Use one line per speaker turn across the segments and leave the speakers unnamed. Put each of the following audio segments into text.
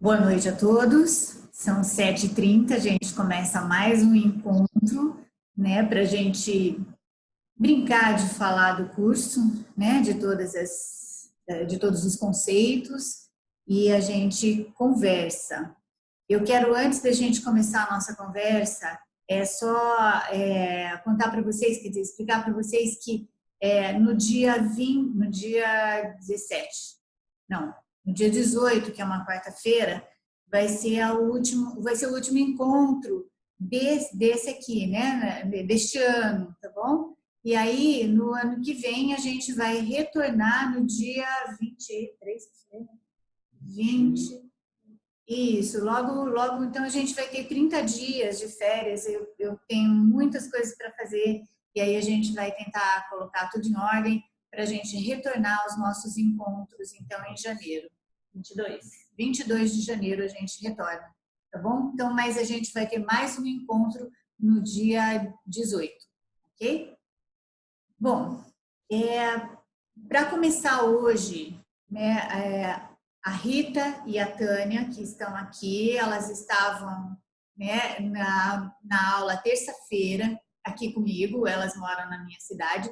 Boa noite a todos. São 7h30, a gente começa mais um encontro, né, para a gente brincar de falar do curso, né, de todos os conceitos e a gente conversa. Eu quero, antes da gente começar a nossa conversa, contar para vocês, quer dizer, explicar para vocês que no dia 20, no dia 17, não, no dia 18, que é uma quarta-feira, vai ser o último encontro desse aqui, né, deste ano, tá bom? E aí, no ano que vem, a gente vai retornar no dia 23, 20, isso, logo, então a gente vai ter 30 dias de férias. Eu tenho muitas coisas para fazer e aí a gente vai tentar colocar tudo em ordem para a gente retornar aos nossos encontros, então, em janeiro. 22 de janeiro a gente retorna, tá bom? Então, mas a gente vai ter mais um encontro no dia 18, ok? Bom, para começar hoje, né, a Rita e a Tânia, que estão aqui, elas estavam, né, na aula terça-feira aqui comigo, elas moram na minha cidade,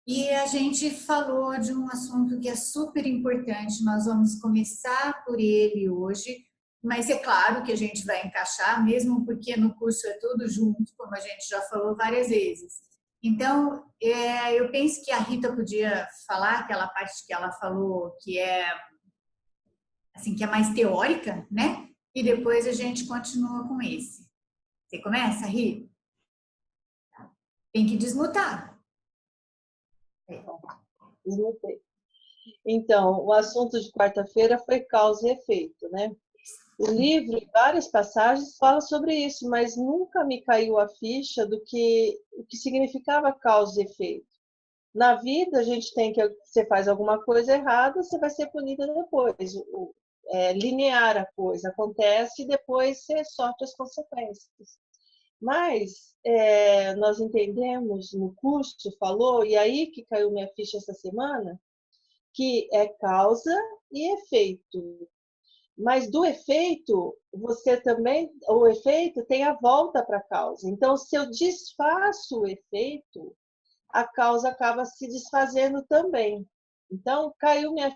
e a gente falou de um assunto que é super importante. Nós vamos começar por ele hoje, mas é claro que a gente vai encaixar, mesmo porque no curso é tudo junto, como a gente já falou várias vezes. Então, eu penso que a Rita podia falar aquela parte que ela falou, que é assim, que é mais teórica, né? E depois a gente continua com esse. Você começa, Rita? Tem que desmutar.
Desnotei. Então, o assunto de quarta-feira foi causa e efeito, né? O livro, em várias passagens, fala sobre isso, mas nunca me caiu a ficha do que o que significava causa e efeito. Na vida, a gente tem que, você faz alguma coisa errada, você vai ser punida depois. Linear a coisa, acontece e depois você sofre as consequências. Mas nós entendemos no curso, falou, e aí que caiu minha ficha essa semana, que é causa e efeito. Mas do efeito, você também, o efeito tem a volta para a causa. Então, se eu desfaço o efeito, a causa acaba se desfazendo também. Então, caiu minha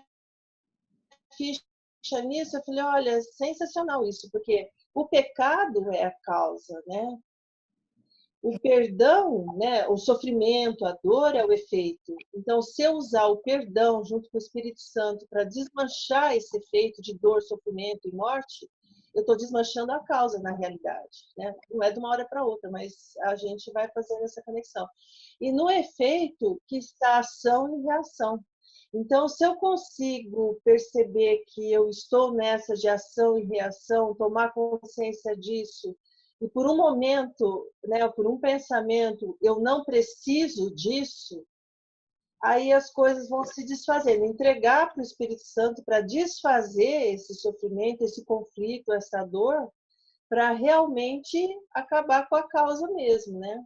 ficha nisso, eu falei, olha, sensacional isso, porque o pecado é a causa, né? O perdão, né, o sofrimento, a dor é o efeito. Então, se eu usar o perdão junto com o Espírito Santo para desmanchar esse efeito de dor, sofrimento e morte, eu estou desmanchando a causa na realidade, né? Não é de uma hora para outra, mas a gente vai fazendo essa conexão. E no efeito que está a ação e reação. Então, se eu consigo perceber que eu estou nessa de ação e reação, tomar consciência disso, e por um momento, né, por um pensamento, eu não preciso disso, aí as coisas vão se desfazendo. Entregar para o Espírito Santo para desfazer esse sofrimento, esse conflito, essa dor, para realmente acabar com a causa mesmo, né?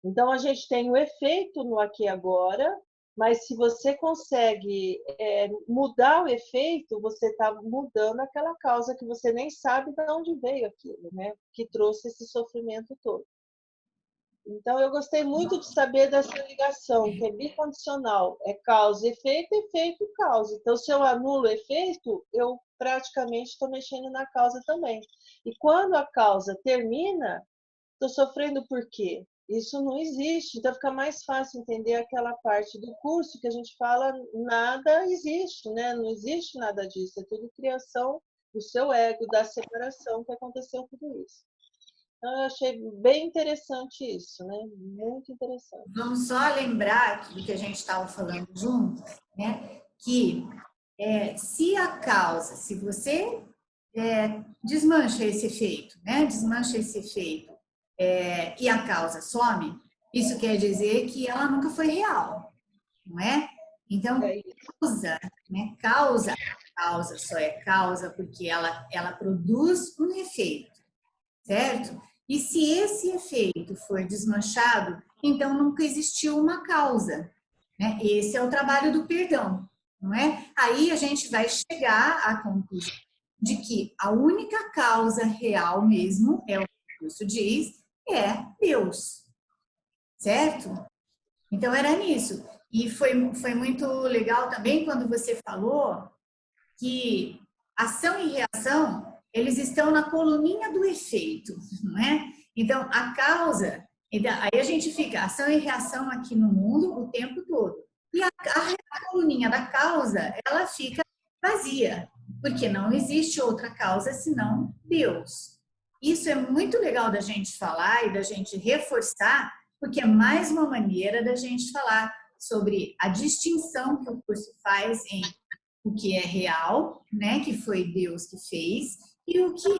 Então, a gente tem o efeito no aqui e agora, mas se você consegue mudar o efeito, você está mudando aquela causa que você nem sabe de onde veio aquilo, né? Que trouxe esse sofrimento todo. Então, eu gostei muito de saber dessa ligação, que é bicondicional. É causa, efeito, efeito, causa. Então, se eu anulo o efeito, eu praticamente estou mexendo na causa também. E quando a causa termina, estou sofrendo por quê? Isso não existe. Então fica mais fácil entender aquela parte do curso que a gente fala nada existe, né? Não existe nada disso. É tudo criação do seu ego, da separação que aconteceu tudo isso. Então eu achei bem interessante isso, né? Muito interessante.
Vamos só lembrar do que a gente estava falando juntos, né? Que se a causa, se você desmancha esse efeito, né? Desmancha esse efeito e a causa some, isso quer dizer que ela nunca foi real, não é? Então, causa, né? Causa só é causa porque ela produz um efeito, certo? E se esse efeito for desmanchado, então nunca existiu uma causa, né? Esse é o trabalho do perdão, não é? Aí a gente vai chegar à conclusão de que a única causa real mesmo, é o que o curso diz, é Deus, certo? Então era nisso. E foi muito legal também quando você falou que ação e reação, eles estão na coluninha do efeito, não é? Então, a causa, aí a gente fica ação e reação aqui no mundo o tempo todo. E a coluninha da causa, ela fica vazia, porque não existe outra causa senão Deus. Isso é muito legal da gente falar e da gente reforçar, porque é mais uma maneira da gente falar sobre a distinção que o curso faz em o que é real, né, que foi Deus que fez, e o que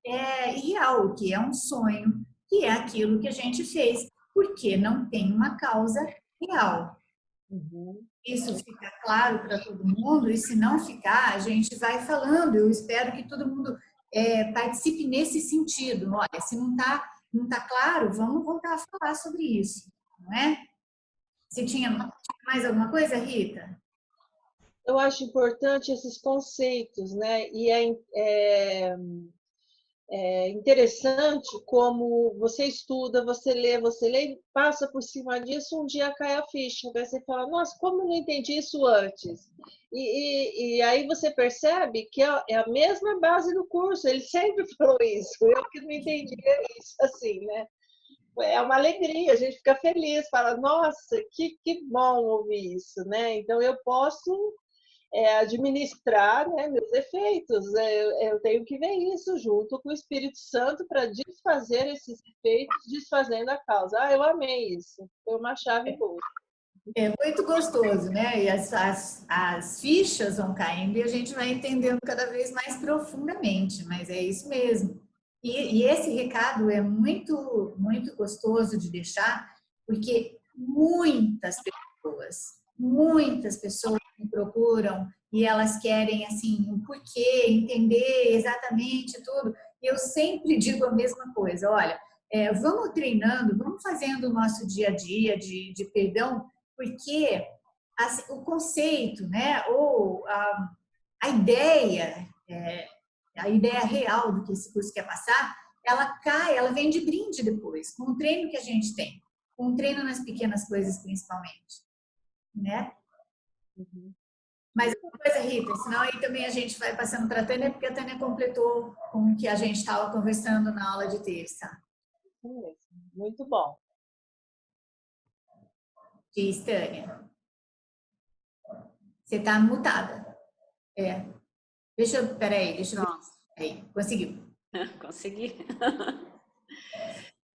é irreal, o que é um sonho, que é aquilo que a gente fez, porque não tem uma causa real.
Uhum.
Isso fica claro para todo mundo, e se não ficar, a gente vai falando. Eu espero que todo mundo participe nesse sentido. Olha, se não tá claro, vamos voltar a falar sobre isso, não é? Você tinha mais alguma coisa, Rita?
Eu acho importante esses conceitos, né? E é interessante como você estuda, você lê, passa por cima disso, um dia cai a ficha. Daí você fala, nossa, como eu não entendi isso antes? E aí você percebe que é a mesma base do curso, ele sempre falou isso, eu que não entendia isso assim, né? É uma alegria, a gente fica feliz, fala, nossa, que bom ouvir isso, né? Então eu posso administrar, né, meus efeitos. Eu tenho que ver isso junto com o Espírito Santo para desfazer esses efeitos, desfazendo a causa. Ah, eu amei isso. Foi uma chave boa.
É muito gostoso, né? E as fichas vão caindo e a gente vai entendendo cada vez mais profundamente, mas é isso mesmo. E esse recado é muito gostoso de deixar, porque muitas pessoas me procuram e elas querem, assim, o porquê, entender exatamente tudo. E eu sempre digo a mesma coisa, olha, vamos treinando, vamos fazendo o nosso dia a dia de perdão, porque assim, o conceito, né, ou a ideia, a ideia real do que esse curso quer passar, ela cai, ela vem de brinde depois, com o treino que a gente tem, com o treino nas pequenas coisas principalmente, né?
Uhum.
Mas uma coisa, Rita, senão aí também a gente vai passando para a Tânia, porque a Tânia completou com o que a gente estava conversando na aula de terça.
Muito bom.
Diz, Tânia. Você está mutada. Peraí, deixa eu ver. Aí, conseguiu.
Consegui.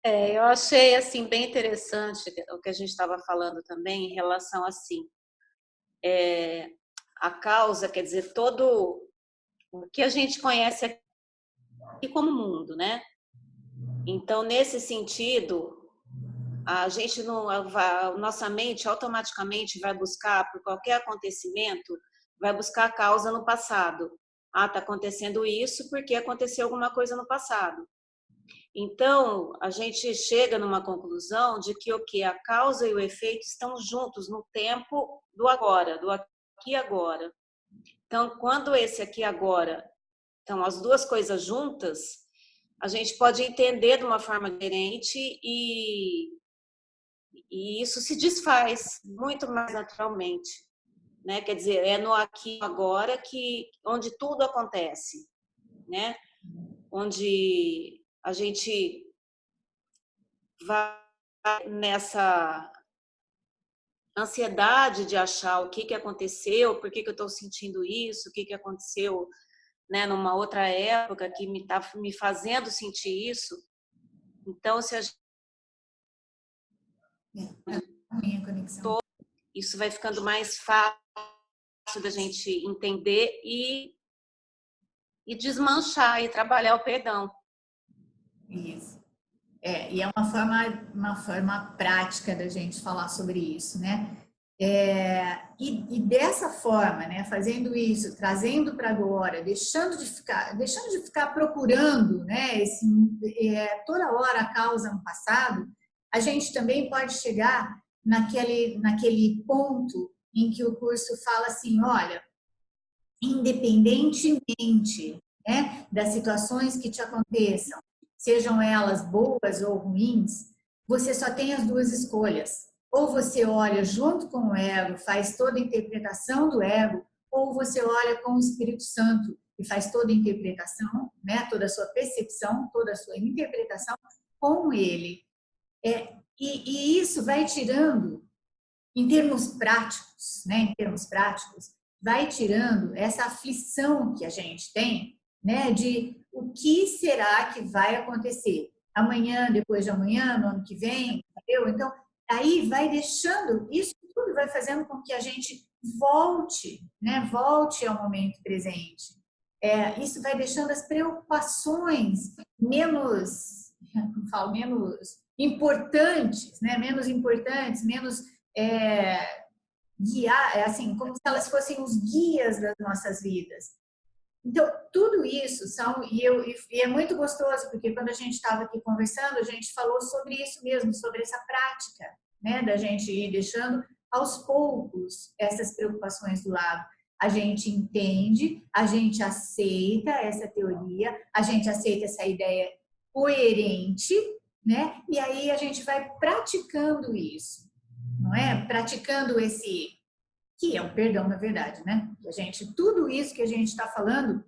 Eu achei assim bem interessante o que a gente estava falando também em relação assim, a causa, quer dizer, todo o que a gente conhece aqui como mundo, né? Então, nesse sentido, a gente não, nossa mente automaticamente vai buscar por qualquer acontecimento, vai buscar a causa no passado. Ah, está acontecendo isso porque aconteceu alguma coisa no passado. Então, a gente chega numa conclusão de que o que a causa e o efeito estão juntos no tempo do agora, do aqui e agora. Então, quando esse aqui e agora estão as duas coisas juntas, a gente pode entender de uma forma diferente e isso se desfaz muito mais naturalmente, né? Quer dizer, é no aqui e agora que onde tudo acontece, né? Onde a gente vai nessa ansiedade de achar o que aconteceu, por que eu estou sentindo isso, o que aconteceu, né, numa outra época que me está me fazendo sentir isso. Então, se a gente...
minha conexão.
Isso vai ficando mais fácil da gente entender e desmanchar e trabalhar o perdão.
Isso. E é uma forma prática da gente falar sobre isso, né? E dessa forma, né, fazendo isso, trazendo para agora, deixando de ficar procurando, né, toda hora a causa no passado, a gente também pode chegar naquele ponto em que o curso fala assim, olha, independentemente né, das situações que te aconteçam, sejam elas boas ou ruins, você só tem as duas escolhas. Ou você olha junto com o ego, faz toda a interpretação do ego, ou você olha com o Espírito Santo e faz toda a interpretação, né, toda a sua percepção, toda a sua interpretação com ele. E isso vai tirando, em termos práticos, né, em termos práticos, vai tirando essa aflição que a gente tem, né, de o que será que vai acontecer amanhã, depois de amanhã, no ano que vem, entendeu? Então, aí vai deixando, isso tudo vai fazendo com que a gente volte, né, volte ao momento presente. Isso vai deixando as preocupações menos, como falo, menos importantes, né, menos importantes, menos guiar, assim, como se elas fossem os guias das nossas vidas. Então, tudo isso são, e é muito gostoso, porque quando a gente estava aqui conversando, a gente falou sobre isso mesmo, sobre essa prática, né, da gente ir deixando aos poucos essas preocupações do lado. A gente entende, a gente aceita essa teoria, a gente aceita essa ideia coerente, né, e aí a gente vai praticando isso, não é? Praticando esse, que é o perdão, na verdade, né? A gente, tudo isso que a gente está falando,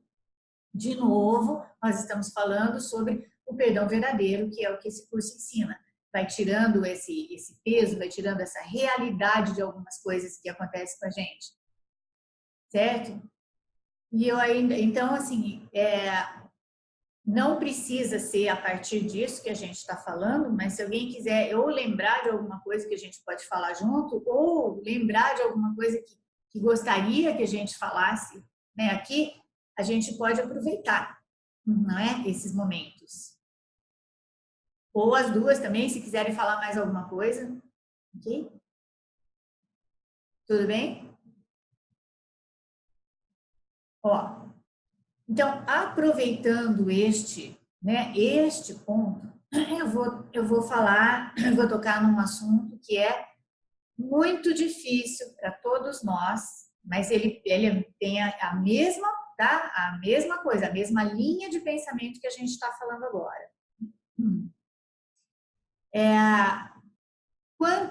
de novo, nós estamos falando sobre o perdão verdadeiro, que é o que esse curso ensina. Vai tirando esse peso, vai tirando essa realidade de algumas coisas que acontecem com a gente. Certo? E eu ainda, então, assim, não precisa ser a partir disso que a gente está falando, mas se alguém quiser ou lembrar de alguma coisa que a gente pode falar junto, ou lembrar de alguma coisa que gostaria que a gente falasse, né, aqui, a gente pode aproveitar, não é? Esses momentos. Ou as duas também, se quiserem falar mais alguma coisa. Ok? Tudo bem? Ó, então, aproveitando este ponto, eu vou falar, eu vou tocar num assunto que é muito difícil para todos nós, mas ele tem a mesma, tá? A mesma coisa, a mesma linha de pensamento que a gente está falando agora.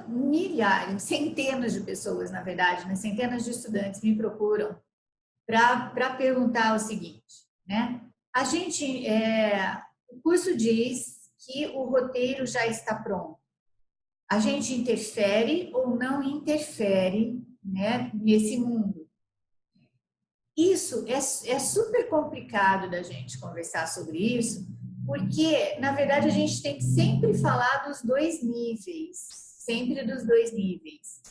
Milhares, centenas de pessoas, na verdade, né? Centenas de estudantes me procuram para perguntar o seguinte, né? O curso diz que o roteiro já está pronto. A gente interfere ou não interfere, né, nesse mundo? Isso é super complicado da gente conversar sobre isso, porque, na verdade, a gente tem que sempre falar dos dois níveis, sempre dos dois níveis.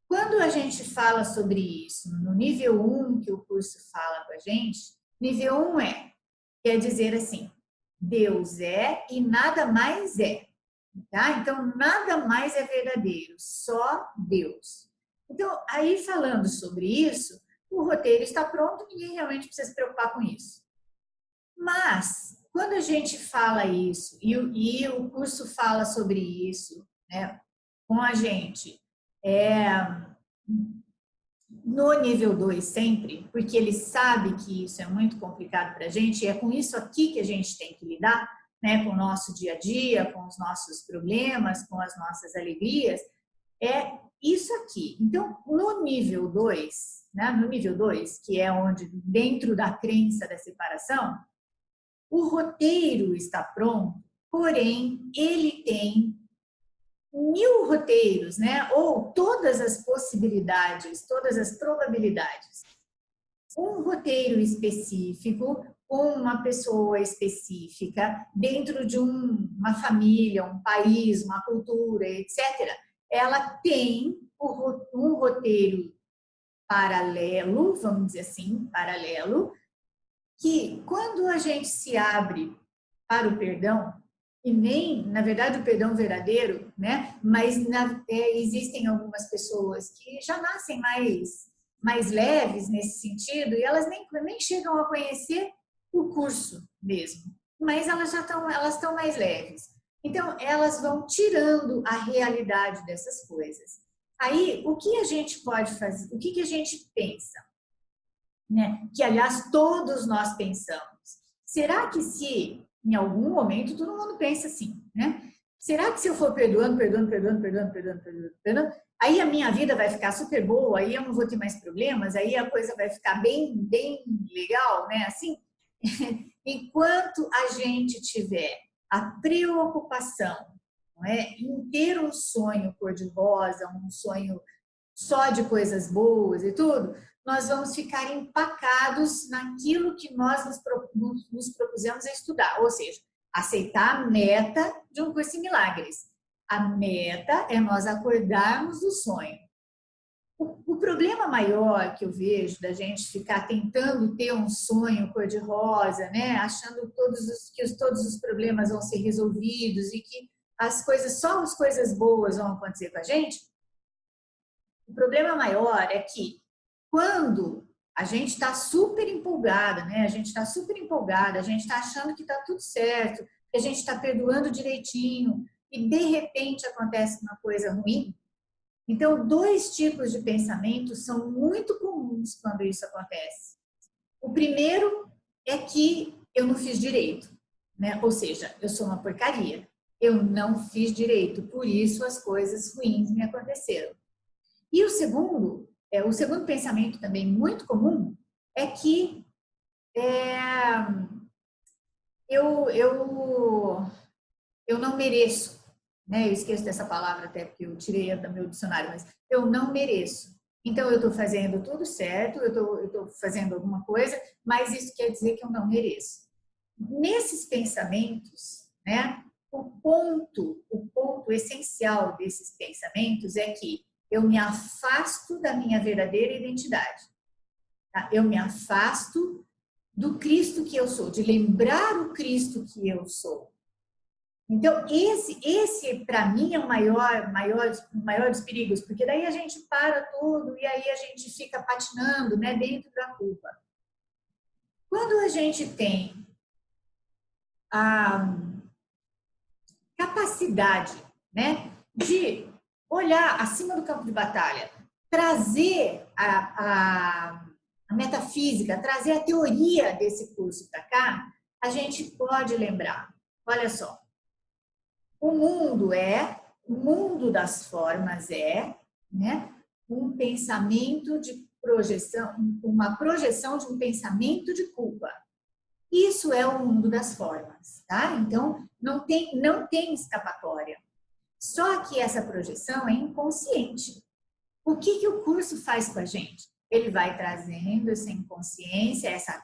Quando a gente fala sobre isso, no nível 1 que o curso fala com a gente, nível 1 quer dizer assim, Deus é e nada mais é. Tá? Então, nada mais é verdadeiro, só Deus. Então, aí falando sobre isso, o roteiro está pronto, ninguém realmente precisa se preocupar com isso. Mas, quando a gente fala isso, e o curso fala sobre isso, né, com a gente, no nível 2 sempre, porque ele sabe que isso é muito complicado para a gente, e é com isso aqui que a gente tem que lidar, né, com o nosso dia a dia, com os nossos problemas, com as nossas alegrias, é isso aqui. Então, no nível 2, né, no nível 2, que é onde, dentro da crença da separação, o roteiro está pronto, porém, ele tem 1000 roteiros, né, ou todas as possibilidades, todas as probabilidades. Um roteiro específico, com uma pessoa específica, dentro de uma família, um país, uma cultura, etc., ela tem um roteiro paralelo, vamos dizer assim, paralelo, que quando a gente se abre para o perdão, e nem, na verdade, o perdão verdadeiro, né? Mas existem algumas pessoas que já nascem mais leves nesse sentido, e elas nem chegam a conhecer o curso mesmo, mas elas estão mais leves. Então, elas vão tirando a realidade dessas coisas. Aí, o que a gente pode fazer? O que a gente pensa? Né? Que, aliás, todos nós pensamos. será que se em algum momento todo mundo pensa assim, né? Será que se eu for perdoando, aí a minha vida vai ficar super boa, aí eu não vou ter mais problemas, aí a coisa vai ficar bem legal, né? Assim, enquanto a gente tiver a preocupação, não é, em ter um sonho cor-de-rosa, um sonho só de coisas boas e tudo, nós vamos ficar empacados naquilo que nós nos propusemos a estudar, ou seja, aceitar a meta de um curso em milagres. A meta é nós acordarmos do sonho. O problema maior que eu vejo da gente ficar tentando ter um sonho cor-de-rosa, né, achando que todos os problemas vão ser resolvidos e que só as coisas boas vão acontecer com a gente, o problema maior é que quando a gente está super empolgada, né? A gente está super empolgada, a gente está achando que está tudo certo, que a gente está perdoando direitinho e de repente acontece uma coisa ruim. Então, 2 tipos de pensamentos são muito comuns quando isso acontece. O primeiro é que eu não fiz direito, né? Ou seja, eu sou uma porcaria. Eu não fiz direito, por isso as coisas ruins me aconteceram. E o segundo pensamento também muito comum é que eu não mereço, né? Eu esqueço dessa palavra até porque eu tirei do meu dicionário, mas eu não mereço. Então eu estou fazendo tudo certo, eu estou fazendo alguma coisa, mas isso quer dizer que eu não mereço. Nesses pensamentos, né? O ponto essencial desses pensamentos é que eu me afasto da minha verdadeira identidade. Tá? Eu me afasto do Cristo que eu sou, de lembrar o Cristo que eu sou. Então, esse para mim é o maior dos perigos, porque daí a gente para tudo e aí a gente fica patinando, né, dentro da culpa. Quando a gente tem a capacidade, né, de olhar acima do campo de batalha, trazer a metafísica, trazer a teoria desse curso para cá, a gente pode lembrar, olha só, o mundo das formas né, um pensamento de projeção, uma projeção de um pensamento de culpa. Isso é o mundo das formas, tá? Então, não tem escapatória. Só que essa projeção é inconsciente. O que o curso faz com a gente? Ele vai trazendo essa inconsciência, essa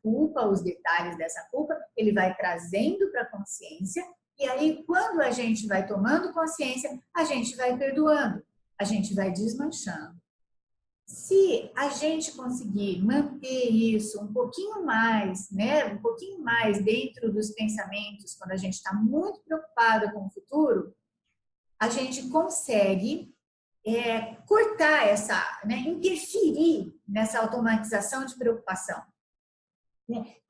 culpa, os detalhes dessa culpa, ele vai trazendo para a consciência, e aí, quando a gente vai tomando consciência, a gente vai perdoando, a gente vai desmanchando. Se a gente conseguir manter isso um pouquinho mais, né, um pouquinho mais dentro dos pensamentos, quando a gente está muito preocupado com o futuro, a gente consegue cortar né, interferir nessa automatização de preocupação.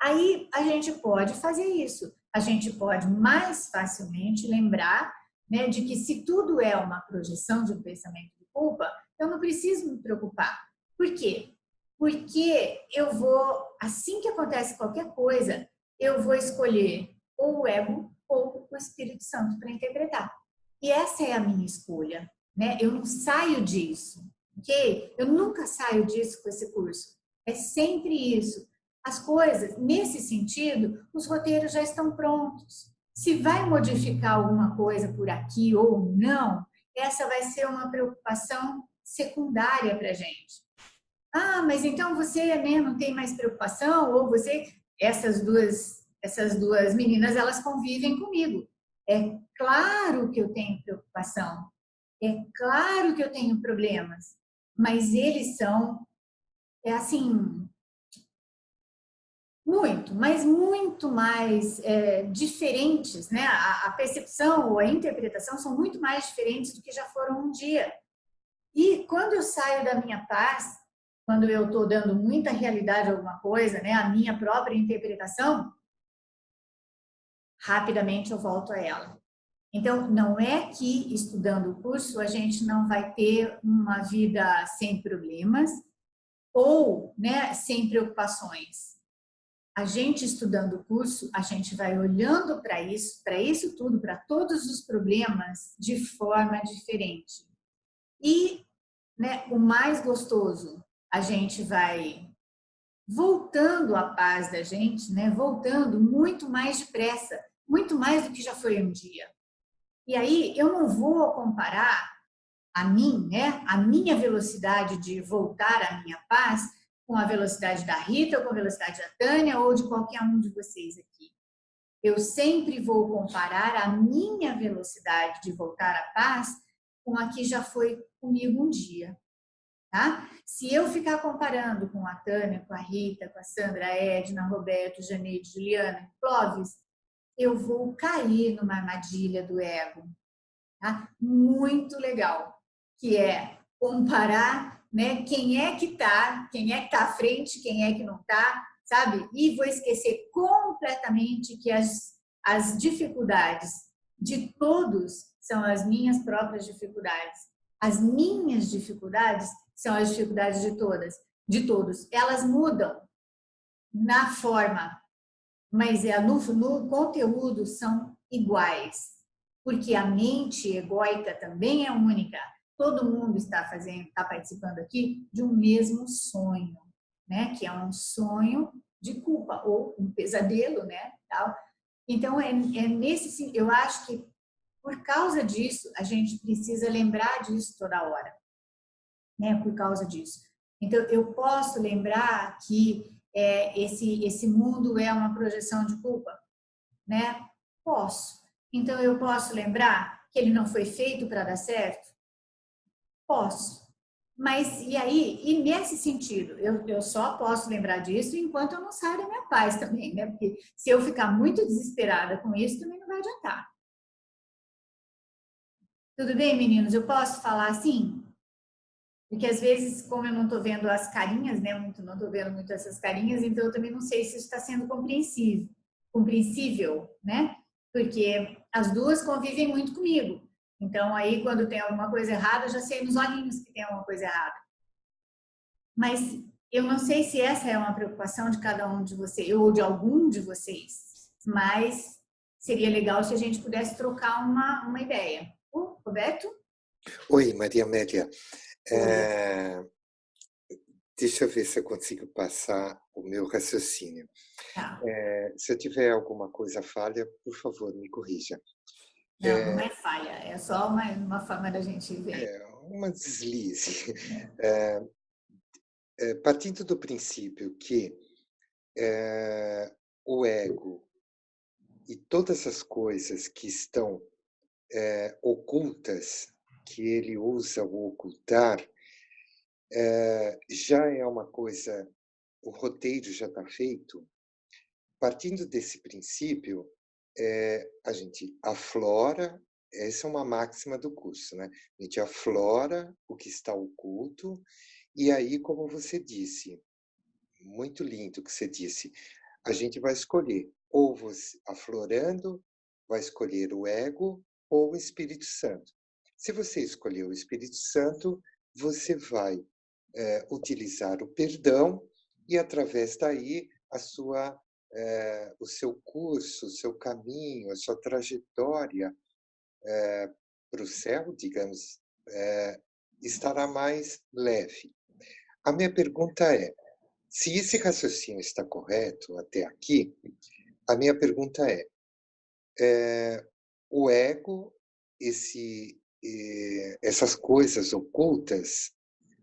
Aí a gente pode fazer isso. A gente pode mais facilmente lembrar, né, de que se tudo é uma projeção de um pensamento de culpa, eu não preciso me preocupar. Por quê? Porque eu vou, assim que acontece qualquer coisa, eu vou escolher ou o ego ou o Espírito Santo para interpretar. E essa é a minha escolha, né? Eu não saio disso, ok? Eu nunca saio disso com esse curso. É sempre isso. As coisas, nesse sentido, os roteiros já estão prontos. Se vai modificar alguma coisa por aqui ou não, essa vai ser uma preocupação secundária para a gente. Ah, mas então você, né, não tem mais preocupação? Ou você... Essas duas meninas, elas convivem comigo. É claro que eu tenho preocupação. É claro que eu tenho problemas. Mas eles são, assim... muito mais diferentes, né? A percepção ou a interpretação são muito mais diferentes do que já foram um dia. E quando eu saio da minha paz, quando eu estou dando muita realidade a alguma coisa, né? A minha própria interpretação, rapidamente eu volto a ela. Então, não é que estudando o curso a gente não vai ter uma vida sem problemas ou, né, sem preocupações. a gente estudando o curso, a gente vai olhando para isso tudo, para todos os problemas de forma diferente. E, né, o mais gostoso, a gente vai voltando à paz da gente, né, voltando muito mais depressa, muito mais do que já foi um dia. E aí eu não vou comparar a mim, né, a minha velocidade de voltar à minha paz com a velocidade da Rita, ou com a velocidade da Tânia, ou de qualquer um de vocês aqui. Eu sempre vou comparar a minha velocidade de voltar à paz com a que já foi comigo um dia. Tá? Se eu ficar comparando com a Tânia, com a Rita, com a Sandra, a Edna, Roberto, Janeide, Juliana, Clóvis, eu vou cair numa armadilha do ego. Tá? Muito legal, que é comparar, né, quem é que tá à frente, quem é que não tá, sabe? E vou esquecer completamente que as dificuldades de todos são as minhas próprias dificuldades. As minhas dificuldades são as dificuldades de todos. Elas mudam na forma, mas no conteúdo são iguais. Porque a mente egóica também é única. Todo mundo está participando aqui de um mesmo sonho, né? Que é um sonho de culpa ou um pesadelo, né? Tal. Então eu acho que por causa disso a gente precisa lembrar disso toda hora, né? Por causa disso. Então eu posso lembrar que esse mundo é uma projeção de culpa, né? Posso. Então, eu posso lembrar que ele não foi feito para dar certo? Posso. Mas, e aí, e nesse sentido, eu só posso lembrar disso enquanto eu não saio da minha paz também, né? Porque se eu ficar muito desesperada com isso, também não vai adiantar. Tudo bem, meninos? Eu posso falar assim? Porque às vezes, como eu não estou vendo as carinhas, né? Não estou vendo muito essas carinhas, então eu também não sei se isso está sendo compreensível, né? Porque as duas convivem muito comigo. Então, aí, quando tem alguma coisa errada, eu já sei nos olhinhos que tem alguma coisa errada. Mas eu não sei se essa é uma preocupação de cada um de vocês, ou de algum de vocês, mas seria legal se a gente pudesse trocar uma ideia. Roberto?
Oi, Maria Amélia. Deixa eu ver se eu consigo passar o meu raciocínio.
Tá.
Se eu tiver alguma coisa falha, por favor, me corrija.
Não, não é falha, é só uma forma da gente ver.
Uma deslize. Partindo do princípio que o ego e todas as coisas que estão ocultas, que ele usa o ocultar, já é uma coisa, o roteiro já está feito. Partindo desse princípio, a gente aflora, essa é uma máxima do curso, né? A gente aflora o que está oculto, e aí, como você disse, muito lindo o que você disse, a gente vai escolher, ou você, aflorando, vai escolher o ego ou o Espírito Santo. Se você escolher o Espírito Santo, você vai utilizar o perdão e, através daí, o seu curso, o seu caminho, a sua trajetória para o céu, digamos, estará mais leve. A minha pergunta é, se esse raciocínio está correto até aqui, a minha pergunta é o ego, essas coisas ocultas,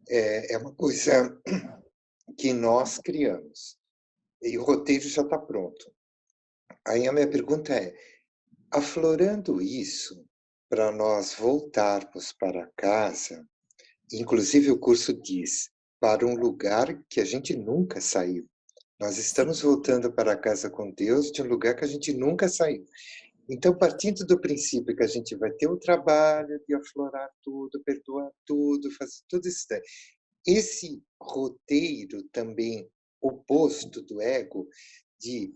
é uma coisa que nós criamos. E o roteiro já está pronto. Aí a minha pergunta é, aflorando isso, para nós voltarmos para casa, inclusive o curso diz, para um lugar que a gente nunca saiu. Nós estamos voltando para casa com Deus de um lugar que a gente nunca saiu. Então, partindo do princípio que a gente vai ter o trabalho de aflorar tudo, perdoar tudo, fazer tudo isso daí. Esse roteiro também oposto do ego, de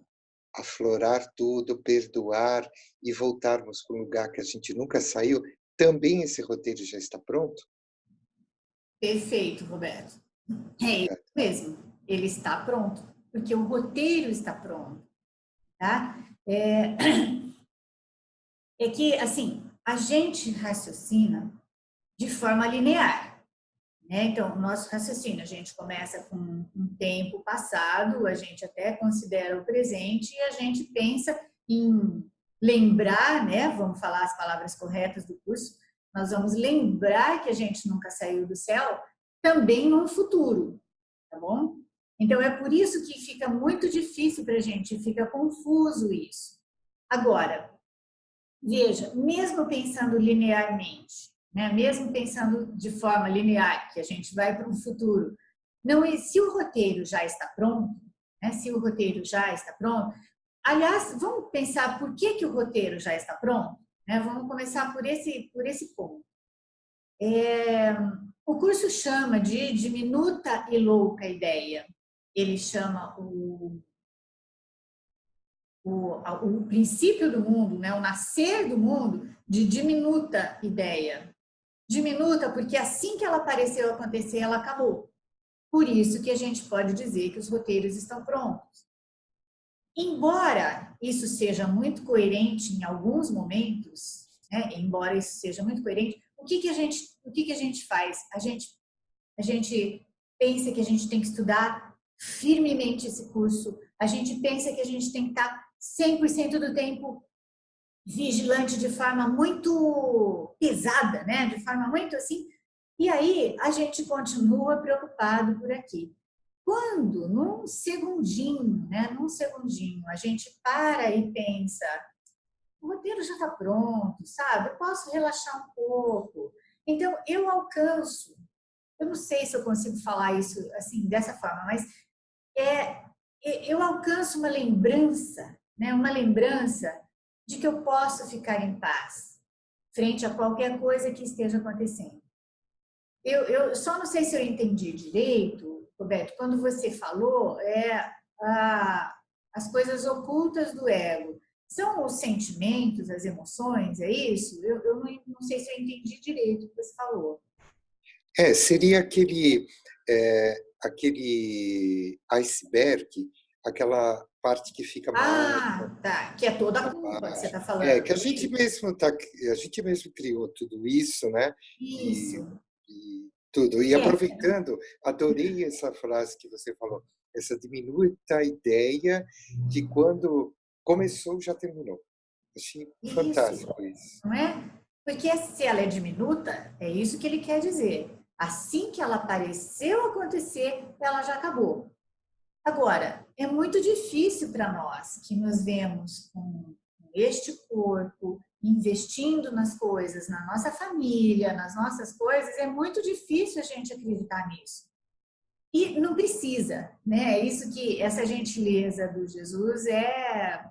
aflorar tudo, perdoar e voltarmos para um lugar que a gente nunca saiu, também esse roteiro já está pronto?
Perfeito, Roberto. É isso mesmo. Ele está pronto. porque o roteiro está pronto, tá? É que, assim, a gente raciocina de forma linear, né? Então, o nosso raciocínio, a gente começa com um tempo passado, a gente até considera o presente e a gente pensa em lembrar, né? Vamos falar as palavras corretas do curso, nós vamos lembrar que a gente nunca saiu do céu também no futuro, tá bom? Então, é por isso que fica muito difícil para a gente, fica confuso isso. Agora, veja, mesmo pensando linearmente, né, mesmo pensando de forma linear, que a gente vai para um futuro, não, se o roteiro já está pronto, né, se o roteiro já está pronto, aliás, vamos pensar por que o roteiro já está pronto? Né? Vamos começar por esse ponto. O curso chama de diminuta e louca ideia. Ele chama o princípio do mundo, né, o nascer do mundo, de diminuta ideia. Diminuta porque assim que ela pareceu acontecer, ela acabou. Por isso que a gente pode dizer que os roteiros estão prontos. Embora isso seja muito coerente em alguns momentos, né, embora isso seja muito coerente, o que a gente faz? A gente pensa que a gente tem que estudar firmemente esse curso, a gente pensa que a gente tem que estar 100% do tempo vigilante de forma muito pesada, né? De forma muito assim. E aí a gente continua preocupado por aqui. Quando, num segundinho, né? Num segundinho, a gente para e pensa, o roteiro já está pronto, sabe? Eu posso relaxar um pouco. Então, eu alcanço, eu não sei se eu consigo falar isso assim, dessa forma, mas eu alcanço uma lembrança, né? Uma lembrança de que eu posso ficar em paz frente a qualquer coisa que esteja acontecendo. Eu só não sei se eu entendi direito, Roberto, quando você falou as coisas ocultas do ego. São os sentimentos, as emoções, é isso? Eu não sei se eu entendi direito o que você falou.
Seria aquele iceberg, aquela parte que fica mais...
Tá. Que é toda a culpa que você está falando.
Que a gente mesmo criou tudo isso, né?
Isso.
E tudo. E aproveitando, adorei essa frase que você falou, essa diminuta ideia de quando começou, já terminou. Achei fantástico isso.
Não é? Porque se ela é diminuta, é isso que ele quer dizer. Assim que ela pareceu acontecer, ela já acabou. Agora, é muito difícil para nós que nos vemos com este corpo, investindo nas coisas, na nossa família, nas nossas coisas, é muito difícil a gente acreditar nisso. E não precisa, né? Isso que essa gentileza do Jesus é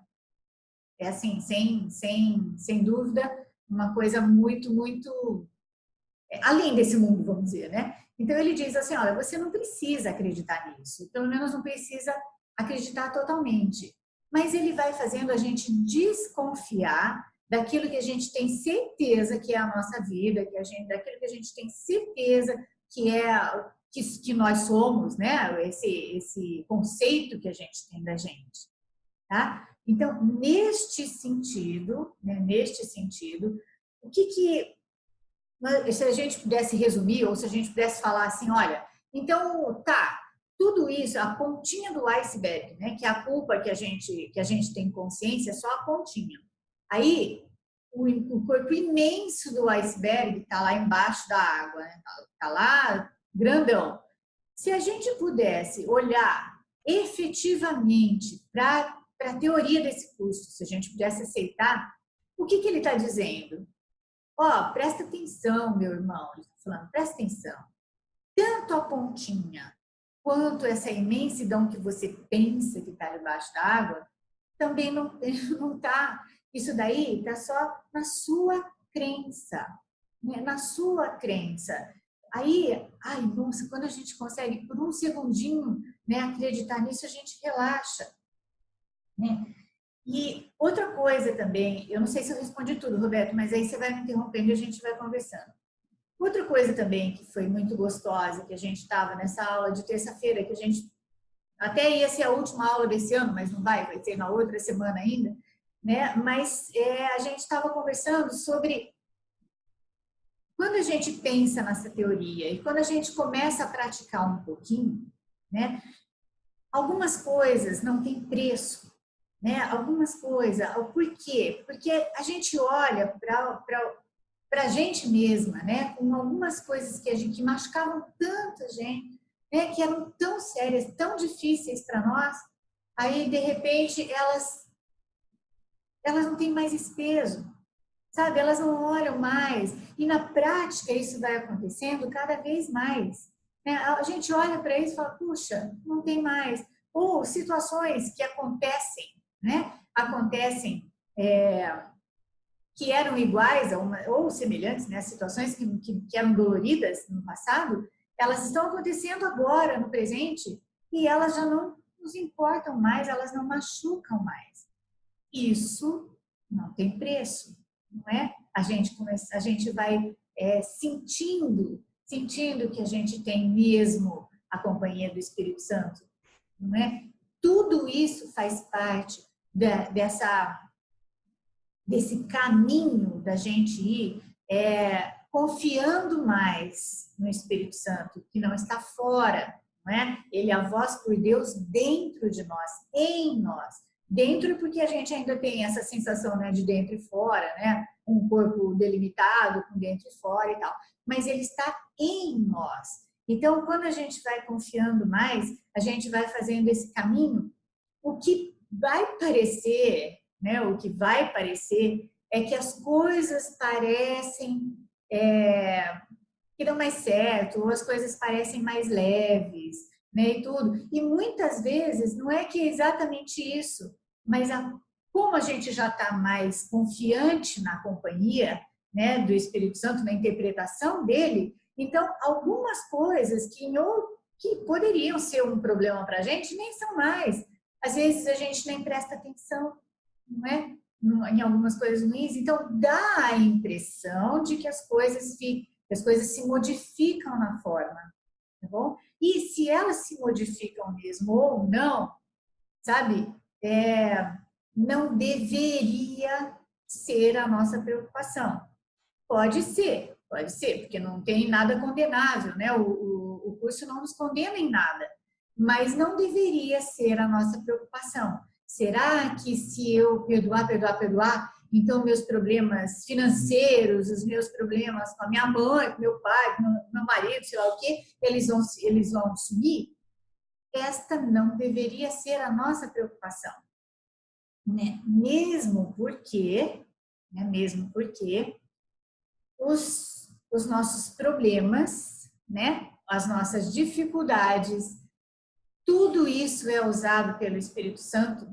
assim, sem dúvida, uma coisa muito, muito além desse mundo, vamos dizer, né? Então ele diz assim, olha, você não precisa acreditar nisso, pelo menos não precisa acreditar totalmente, mas ele vai fazendo a gente desconfiar daquilo que a gente tem certeza que é a nossa vida, daquilo que a gente tem certeza que é que nós somos, né? Esse conceito que a gente tem da gente, tá? Então, neste sentido, o que se a gente pudesse resumir, ou se a gente pudesse falar assim, olha, então, tudo isso, a pontinha do iceberg, né, que é a culpa que a gente tem consciência, é só a pontinha. Aí, o corpo imenso do iceberg está lá embaixo da água, né, tá lá grandão. Se a gente pudesse olhar efetivamente para a teoria desse curso, se a gente pudesse aceitar, o que ele está dizendo? Presta atenção, meu irmão, ele está falando, presta atenção. Tanto a pontinha quanto essa imensidão que você pensa que está debaixo da água, também não está. Isso daí está só na sua crença, né? Na sua crença. Aí, nossa, quando a gente consegue por um segundinho, né, acreditar nisso, a gente relaxa, né? E outra coisa também, eu não sei se eu respondi tudo, Roberto, mas aí você vai me interrompendo e a gente vai conversando. Outra coisa também que foi muito gostosa, que a gente estava nessa aula de terça-feira, que a gente Até ia ser a última aula desse ano, mas não vai ser na outra semana ainda, né? Mas a gente estava conversando sobre quando a gente pensa nessa teoria e quando a gente começa a praticar um pouquinho, né? Algumas coisas não têm preço, né? Algumas coisas, por quê? Porque a gente olha para a gente mesma, né? Com algumas coisas que machucavam tanta gente, né? Que eram tão sérias, tão difíceis para nós, aí de repente elas não têm mais esse peso, sabe? Elas não olham mais e na prática isso vai acontecendo cada vez mais, né? A gente olha para isso e fala, puxa, não tem mais. Ou situações que acontecem, né? Acontecem que eram iguais ou semelhantes, né? Situações que eram doloridas no passado, elas estão acontecendo agora, no presente, e elas já não nos importam mais, elas não machucam mais. Isso não tem preço, não é? A gente vai sentindo que a gente tem mesmo a companhia do Espírito Santo, não é? Tudo isso faz parte desse caminho da gente ir confiando mais no Espírito Santo, que não está fora, não é? Ele é a voz por Deus dentro de nós, em nós. Dentro porque a gente ainda tem essa sensação, né, de dentro e fora, né? Um corpo delimitado com dentro e fora e tal. Mas ele está em nós. Então, quando a gente vai confiando mais, a gente vai fazendo esse caminho, o que vai parecer, né, o que vai parecer é que as coisas parecem que dão mais certo, ou as coisas parecem mais leves, né, e tudo. E muitas vezes não é que é exatamente isso, mas como a gente já está mais confiante na companhia, né, do Espírito Santo, na interpretação dele, então algumas coisas que poderiam ser um problema para a gente nem são mais. Às vezes a gente nem presta atenção, não é? Em algumas coisas ruins, então dá a impressão de que as coisas se modificam na forma, tá bom? E se elas se modificam mesmo ou não, sabe? Não deveria ser a nossa preocupação. Pode ser, porque não tem nada condenável, né? O curso não nos condena em nada, mas não deveria ser a nossa preocupação. Será que se eu perdoar, então meus problemas financeiros, os meus problemas com a minha mãe, com meu pai, com meu marido, sei lá o quê, eles vão sumir? Esta não deveria ser a nossa preocupação, né? Mesmo porque os nossos problemas, né? As nossas dificuldades, tudo isso é usado pelo Espírito Santo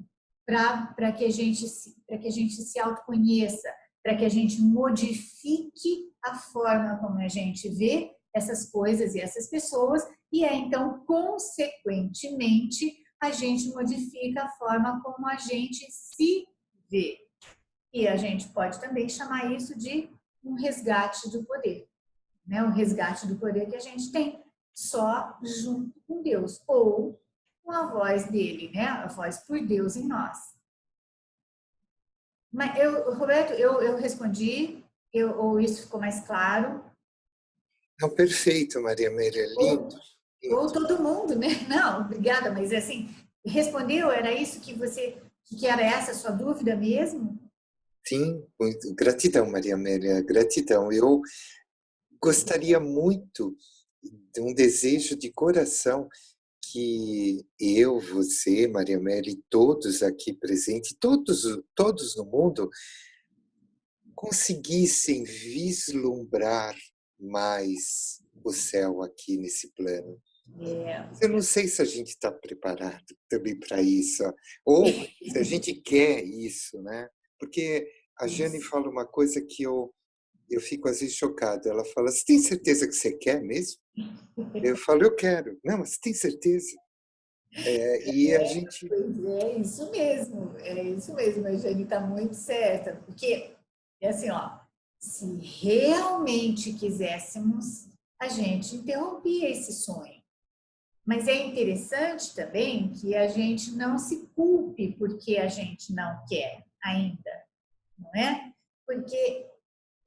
para que a gente se autoconheça, para que a gente modifique a forma como a gente vê essas coisas e essas pessoas, e então, consequentemente, a gente modifica a forma como a gente se vê. E a gente pode também chamar isso de um resgate do poder, né? Um resgate do poder que a gente tem só junto com Deus, ou com a voz dele, né? A voz por Deus em nós. Mas Roberto, eu respondi, ou isso ficou mais claro?
Não, perfeito, Maria Amélia, lindo.
Ou todo mundo, né? Não, obrigada, mas assim, respondeu? Era isso que era essa a sua dúvida mesmo?
Sim, muito. Gratidão, Maria Amélia, gratidão. Eu gostaria muito de um desejo de coração que eu, você, Maria Amélia e todos aqui presentes, todos no mundo, conseguissem vislumbrar mais o céu aqui nesse plano. Eu não sei se a gente está preparado também para isso, ou se a gente quer isso, né? Porque a Jane fala uma coisa que eu fico às vezes chocado. Ela fala, você tem certeza que você quer mesmo? Eu falo, eu quero. Não, mas você tem certeza? E a gente...
Pois é isso mesmo, a Jane está muito certa, porque é assim, ó, se realmente quiséssemos, a gente interrompia esse sonho. Mas é interessante também que a gente não se culpe porque a gente não quer ainda, não é?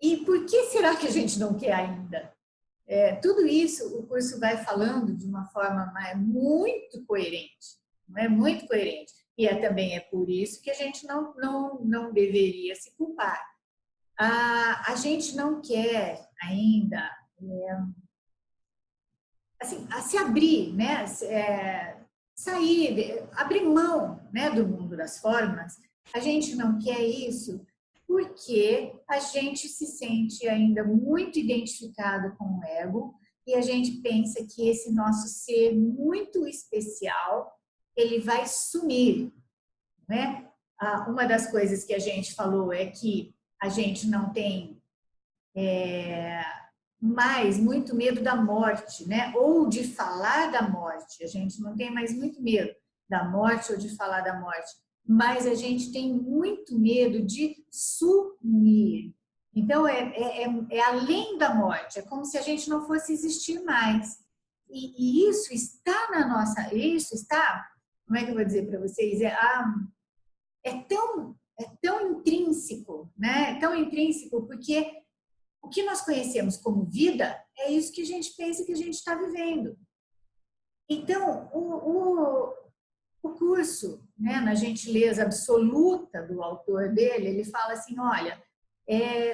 E por que será que a gente não quer ainda? Tudo isso o curso vai falando de uma forma muito coerente, não é? Muito coerente. E também é por isso que a gente não deveria se culpar. A gente não quer ainda assim, a se abrir, né? Sair, abrir mão, né, do mundo das formas. A gente não quer isso porque a gente se sente ainda muito identificado com o ego e a gente pensa que esse nosso ser muito especial, ele vai sumir, né? Uma das coisas que a gente falou é que a gente não tem mais muito medo da morte, né? Ou de falar da morte. A gente não tem mais muito medo da morte ou de falar da morte, mas a gente tem muito medo de sumir. Então, é além da morte, é como se a gente não fosse existir mais. E isso está na nossa, isso está, como é que eu vou dizer para vocês? É tão intrínseco, né? É tão intrínseco porque o que nós conhecemos como vida é isso que a gente pensa que a gente está vivendo. Então, o curso, né, na gentileza absoluta do autor dele, ele fala assim, olha,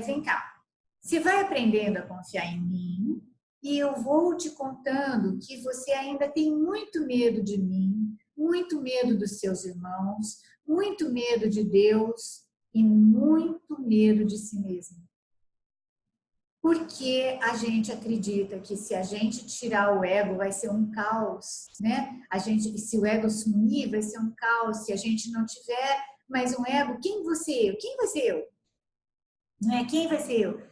vem cá, você vai aprendendo a confiar em mim e eu vou te contando que você ainda tem muito medo de mim, muito medo dos seus irmãos, muito medo de Deus e muito medo de si mesmo. Porque a gente acredita que se a gente tirar o ego vai ser um caos, né? Se o ego sumir vai ser um caos, se a gente não tiver mais um ego, quem você eu? Quem vai ser eu? Não é quem vai ser eu?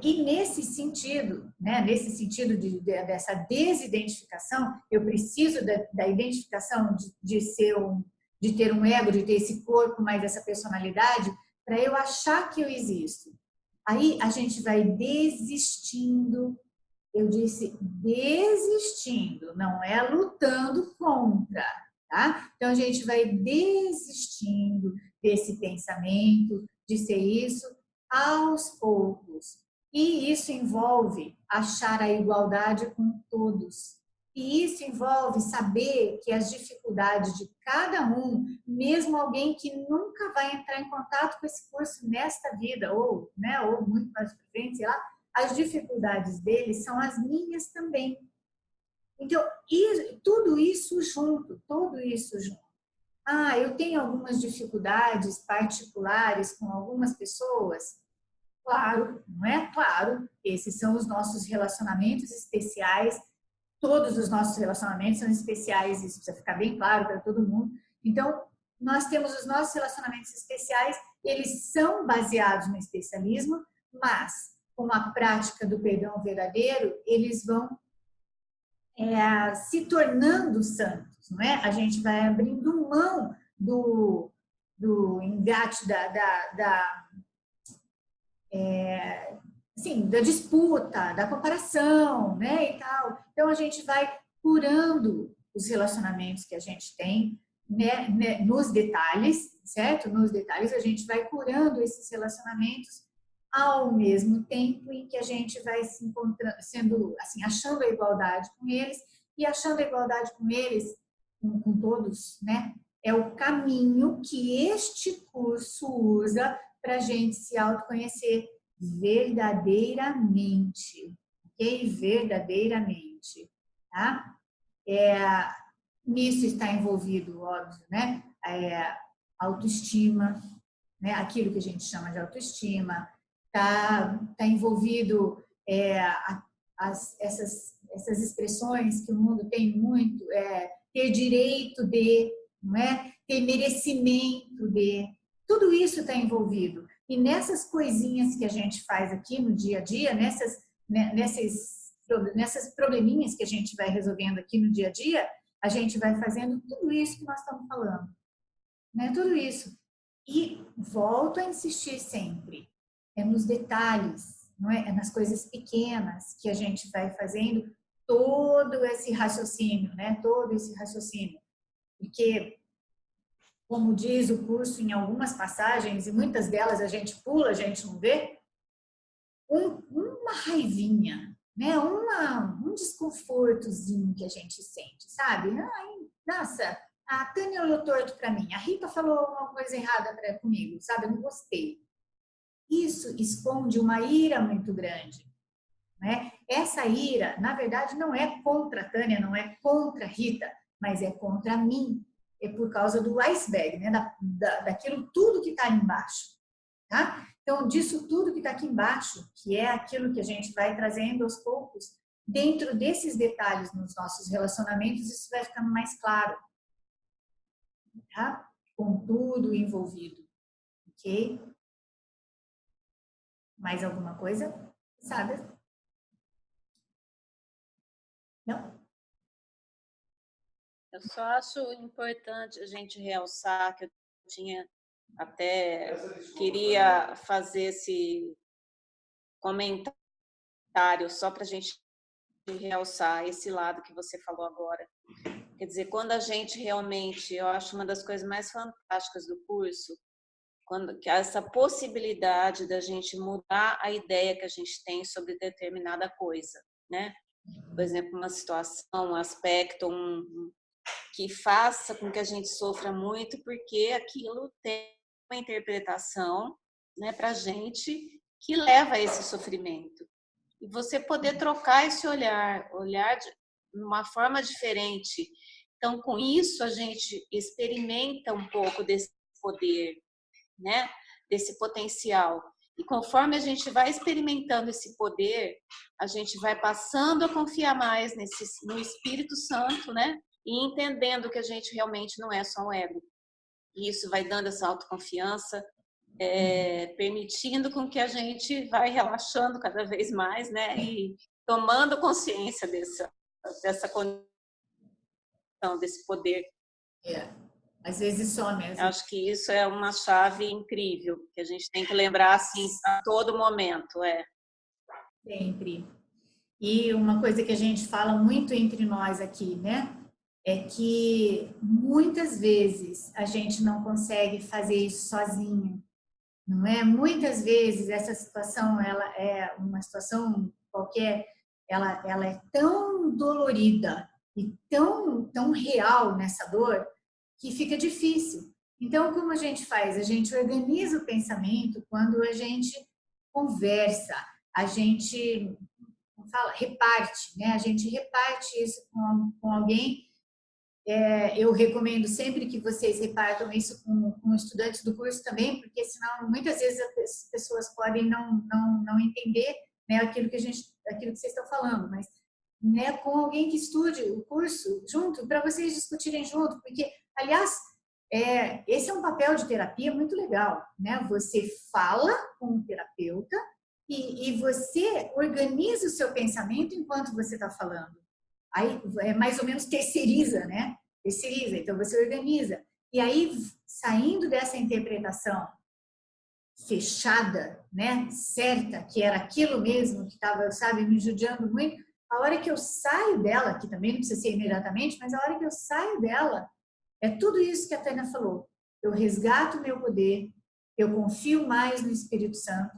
E nesse sentido, né? Nesse sentido dessa desidentificação, eu preciso da identificação de ter um ego, de ter esse corpo, mais essa personalidade, para eu achar que eu existo. Aí a gente vai desistindo, eu disse desistindo, não é lutando contra, tá? Então a gente vai desistindo desse pensamento, de ser isso, aos poucos. E isso envolve achar a igualdade com todos. E isso envolve saber que as dificuldades de cada um, mesmo alguém que nunca vai entrar em contato com esse curso nesta vida, ou, né, ou muito mais para frente, sei lá, as dificuldades deles são as minhas também. Então, tudo isso junto, tudo isso junto. Eu tenho algumas dificuldades particulares com algumas pessoas. Claro, não é? Claro, esses são os nossos relacionamentos especiais. Todos os nossos relacionamentos são especiais, isso precisa ficar bem claro para todo mundo. Então, nós temos os nossos relacionamentos especiais, eles são baseados no especialismo, mas com a prática do perdão verdadeiro, eles vão se tornando santos, não é? A gente vai abrindo mão do engate da disputa, da comparação, né, e tal. Então a gente vai curando os relacionamentos que a gente tem, né, nos detalhes, certo? Nos detalhes a gente vai curando esses relacionamentos ao mesmo tempo em que a gente vai se encontrando, achando a igualdade com eles e achando a igualdade com eles, com todos, né? É o caminho que este curso usa para a gente se autoconhecer verdadeiramente, ok? Verdadeiramente, tá? Nisso está envolvido, óbvio, né? Autoestima, né? Aquilo que a gente chama de autoestima, tá envolvido essas expressões que o mundo tem muito, ter direito de, não é? Ter merecimento de, tudo isso está envolvido. E nessas coisinhas que a gente faz aqui no dia a dia, nessas probleminhas que a gente vai resolvendo aqui no dia a dia, a gente vai fazendo tudo isso que nós estamos falando, né? Tudo isso. E volto a insistir sempre, nos detalhes, não é? Nas coisas pequenas que a gente vai fazendo todo esse raciocínio, né? Todo esse raciocínio. Porque, como diz o curso em algumas passagens, e muitas delas a gente pula, a gente não vê, uma raivinha, né? Um desconfortozinho que a gente sente, sabe? Ai, nossa, a Tânia olhou torto para mim, a Rita falou uma coisa errada comigo, sabe? Eu não gostei. Isso esconde uma ira muito grande, né? Essa ira, na verdade, não é contra a Tânia, não é contra a Rita, mas é contra mim. É por causa do iceberg, né? Daquilo tudo que está embaixo, tá? Então, disso tudo que está aqui embaixo, que é aquilo que a gente vai trazendo aos poucos, dentro desses detalhes nos nossos relacionamentos, isso vai ficando mais claro, tá? Com tudo envolvido, ok? Mais alguma coisa? Sabe? Não?
Eu só acho importante a gente realçar que eu tinha até queria fazer esse comentário só para a gente realçar esse lado que você falou agora. Quer dizer, quando a gente realmente, eu acho uma das coisas mais fantásticas do curso, quando que essa possibilidade da gente mudar a ideia que a gente tem sobre determinada coisa, né? Por exemplo, uma situação, um aspecto, que faça com que a gente sofra muito, porque aquilo tem uma interpretação, né, para a gente que leva a esse sofrimento. E você poder trocar esse olhar de uma forma diferente. Então, com isso, a gente experimenta um pouco desse poder, né, desse potencial. E conforme a gente vai experimentando esse poder, a gente vai passando a confiar mais no Espírito Santo, né? E entendendo que a gente realmente não é só um ego. E isso vai dando essa autoconfiança, permitindo com que a gente vai relaxando cada vez mais, né? E tomando consciência dessa condição, desse poder.
Às vezes só mesmo.
Acho que isso é uma chave incrível, que a gente tem que lembrar assim a todo momento.
Sempre. E uma coisa que a gente fala muito entre nós aqui, né? É que muitas vezes a gente não consegue fazer isso sozinho, não é? Muitas vezes essa situação, ela é uma situação qualquer, ela é tão dolorida e tão real nessa dor que fica difícil. Então, como a gente faz? A gente organiza o pensamento quando a gente conversa, a gente reparte, né? A gente reparte isso com alguém. Eu recomendo sempre que vocês repartam isso com estudantes do curso também, porque senão muitas vezes as pessoas podem não entender, né, aquilo que vocês estão falando, mas, né, com alguém que estude o curso junto, para vocês discutirem junto, porque, aliás, esse é um papel de terapia muito legal, né? Você fala com o terapeuta e você organiza o seu pensamento enquanto você está falando. Aí, mais ou menos terceiriza, né? Terceiriza, então você organiza. E aí, saindo dessa interpretação fechada, né? Certa, que era aquilo mesmo que estava, sabe, me judiando muito, a hora que eu saio dela, que também não precisa ser imediatamente, mas a hora que eu saio dela, é tudo isso que a Tânia falou. Eu resgato o meu poder, eu confio mais no Espírito Santo,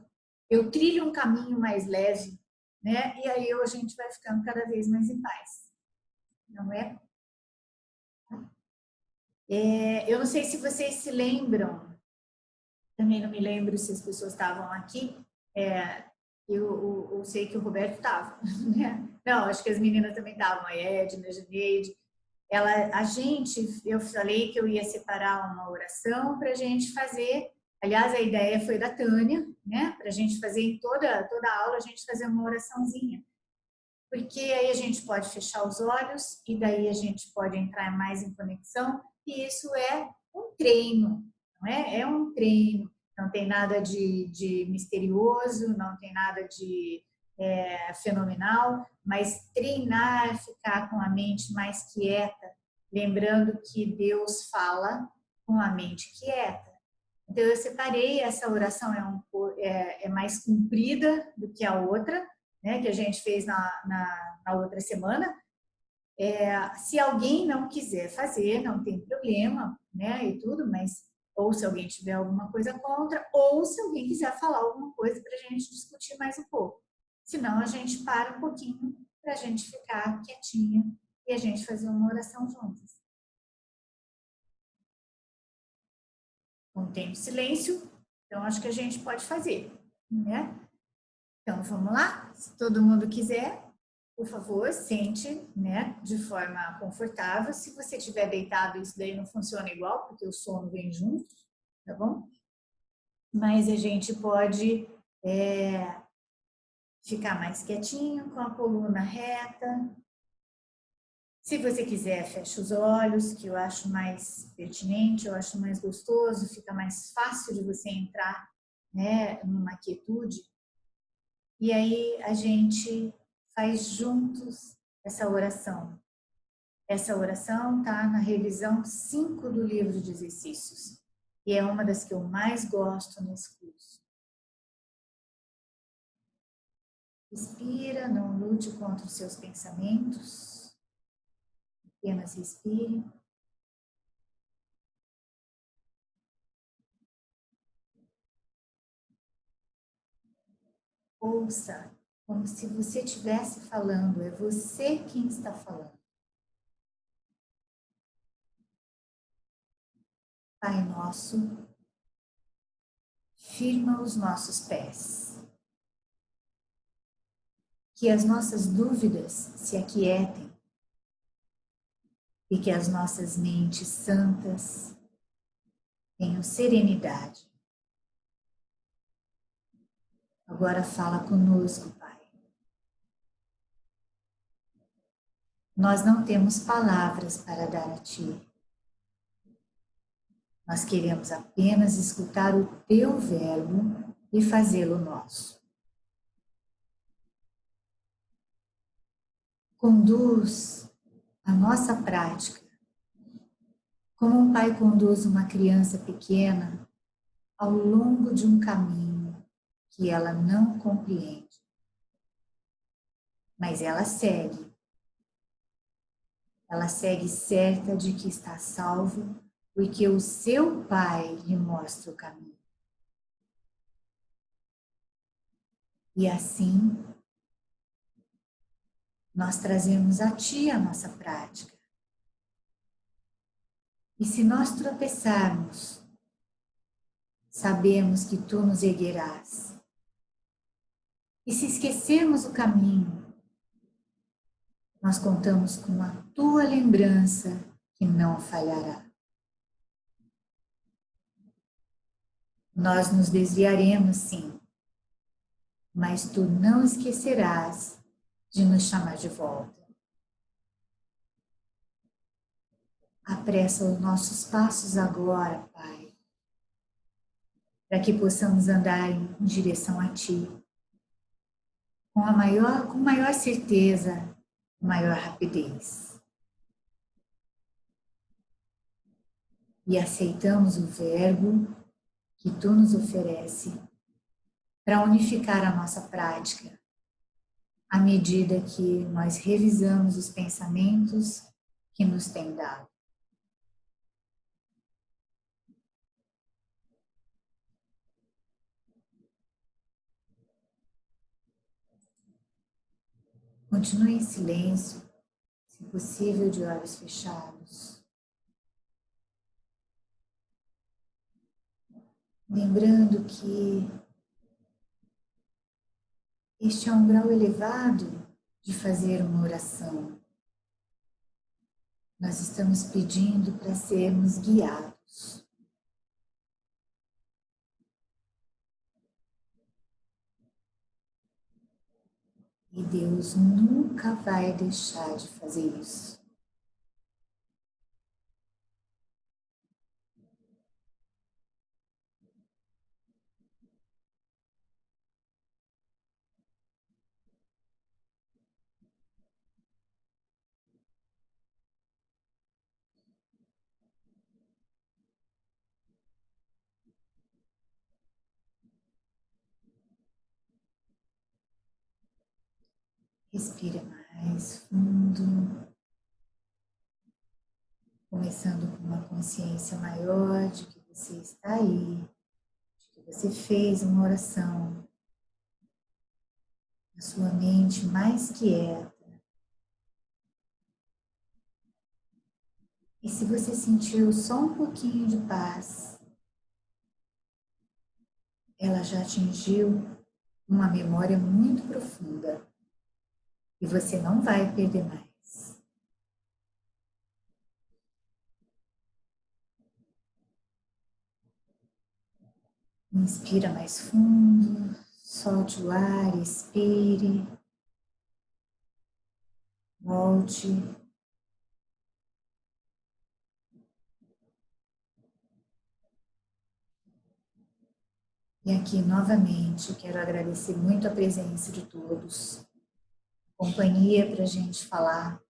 eu trilho um caminho mais leve, né? E aí a gente vai ficando cada vez mais em paz. Não é? Eu não sei se vocês se lembram, também não me lembro se as pessoas estavam aqui, eu sei que o Roberto estava, né? Não, acho que as meninas também estavam, a Edna, a Janeide. Eu falei que eu ia separar uma oração para a gente fazer, aliás, a ideia foi da Tânia, né? Para a gente fazer em toda a aula, a gente fazer uma oraçãozinha. Porque aí a gente pode fechar os olhos e daí a gente pode entrar mais em conexão, e isso é um treino, não é? É um treino, não tem nada de misterioso, não tem nada de fenomenal, mas treinar, ficar com a mente mais quieta, lembrando que Deus fala com a mente quieta. Então eu separei, essa oração é mais comprida do que a outra, né, que a gente fez na outra semana. Se alguém não quiser fazer, não tem problema, né, e tudo, mas ou se alguém tiver alguma coisa contra, ou se alguém quiser falar alguma coisa para a gente discutir mais um pouco. Senão a gente para um pouquinho para a gente ficar quietinha e a gente fazer uma oração juntas. Não tem silêncio, então acho que a gente pode fazer, né? Então vamos lá? Se todo mundo quiser, por favor, sente, né, de forma confortável. Se você estiver deitado, isso daí não funciona igual, porque o sono vem junto, tá bom? Mas a gente pode ficar mais quietinho, com a coluna reta. Se você quiser, fecha os olhos, que eu acho mais pertinente, eu acho mais gostoso, fica mais fácil de você entrar, né, numa quietude. E aí a gente faz juntos essa oração. Essa oração está na revisão 5 do livro de exercícios. E é uma das que eu mais gosto nesse curso. Respira, não lute contra os seus pensamentos. Apenas respire. Ouça, como se você estivesse falando, é você quem está falando. Pai nosso, firma os nossos pés. Que as nossas dúvidas se aquietem e que as nossas mentes santas tenham serenidade. Agora fala conosco, Pai. Nós não temos palavras para dar a Ti. Nós queremos apenas escutar o Teu verbo e fazê-lo nosso. Conduz a nossa prática como um pai conduz uma criança pequena ao longo de um caminho que ela não compreende. Mas ela segue. Ela segue certa de que está salvo, porque o seu pai lhe mostra o caminho. E assim, nós trazemos a Ti a nossa prática. E se nós tropeçarmos, sabemos que Tu nos erguerás. E se esquecermos o caminho, nós contamos com a Tua lembrança que não falhará. Nós nos desviaremos, sim, mas Tu não esquecerás de nos chamar de volta. Apressa os nossos passos agora, Pai, para que possamos andar em direção a Ti, com maior certeza, maior rapidez. E aceitamos o verbo que Tu nos oferece para unificar a nossa prática, à medida que nós revisamos os pensamentos que nos tem dado. Continue em silêncio, se possível de olhos fechados. Lembrando que este é um grau elevado de fazer uma oração. Nós estamos pedindo para sermos guiados. E Deus nunca vai deixar de fazer isso. Respire mais fundo, começando com uma consciência maior de que você está aí, de que você fez uma oração, a sua mente mais quieta. E se você sentiu só um pouquinho de paz, ela já atingiu uma memória muito profunda e você não vai perder mais. Inspira mais fundo, solte o ar, expire, volte. E aqui, novamente, quero agradecer muito a presença de todos, companhia para a gente falar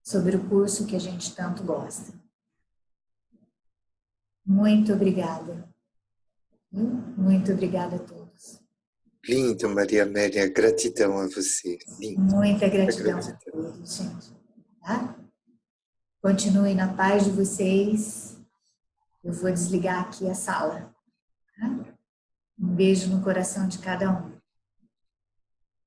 sobre o curso que a gente tanto gosta. Muito obrigada. Muito obrigada a todos.
Lindo, Maria Amélia, gratidão a você. Lindo.
Muita gratidão a todos, gente. Tá? Continuem na paz de vocês. Eu vou desligar aqui a sala. Tá? Um beijo no coração de cada um.